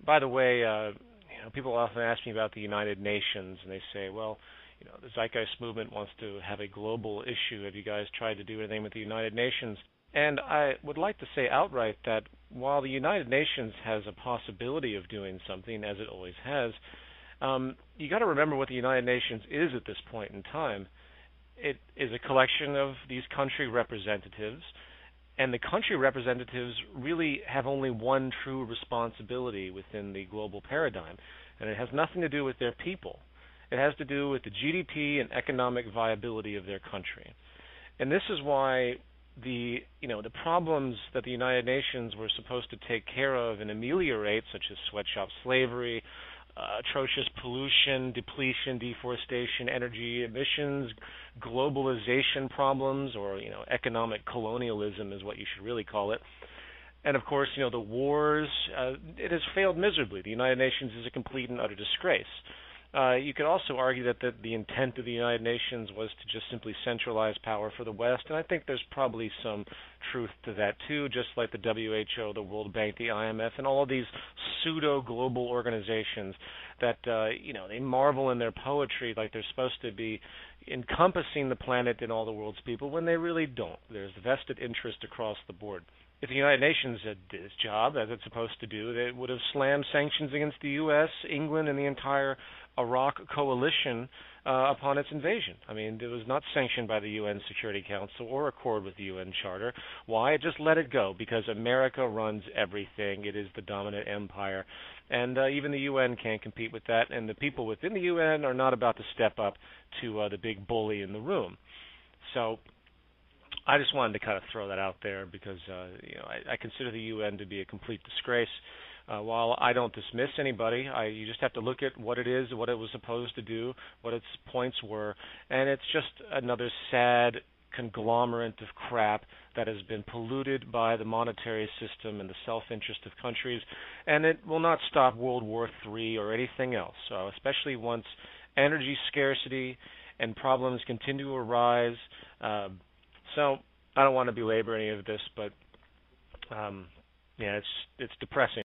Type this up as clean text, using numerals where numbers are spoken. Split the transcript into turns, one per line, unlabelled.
By the way, people often ask me about the United Nations, and they say, well, the Zeitgeist movement wants to have a global issue. Have you guys tried to do anything with the United Nations? And I would like to say outright that while the United Nations has a possibility of doing something, as it always has, you got to remember what the United Nations is at this point in time. It is a collection of these country representatives, and the country representatives really have only one true responsibility within the global paradigm, and it has nothing to do with their people. It has to do with the GDP and economic viability of their country. And this is why the problems that the United Nations were supposed to take care of and ameliorate, such as sweatshop slavery, atrocious pollution, depletion, deforestation, energy emissions, globalization problems, or economic colonialism is what you should really call it. And of course, the wars, it has failed miserably. The United Nations is a complete and utter disgrace. You could also argue that the intent of the United Nations was to just simply centralize power for the West, and I think there's probably some truth to that too, just like the WHO, the World Bank, the IMF, and all of these pseudo-global organizations that, they marvel in their poetry like they're supposed to be encompassing the planet and all the world's people when they really don't. There's vested interest across the board. If the United Nations did its job as it's supposed to do, it would have slammed sanctions against the U.S., England, and the entire Iraq coalition upon its invasion. I mean, it was not sanctioned by the UN Security Council or accord with the UN Charter. Why? It just let it go because America runs everything. It is the dominant empire. And even the UN can't compete with that, and the people within the UN are not about to step up to the big bully in the room. So I just wanted to kind of throw that out there because I consider the UN to be a complete disgrace. While I don't dismiss anybody, you just have to look at what it is, what it was supposed to do, what its points were, and it's just another sad conglomerate of crap that has been polluted by the monetary system and the self-interest of countries, and it will not stop World War III or anything else, especially once energy scarcity and problems continue to arise. So I don't want to belabor any of this, but it's depressing.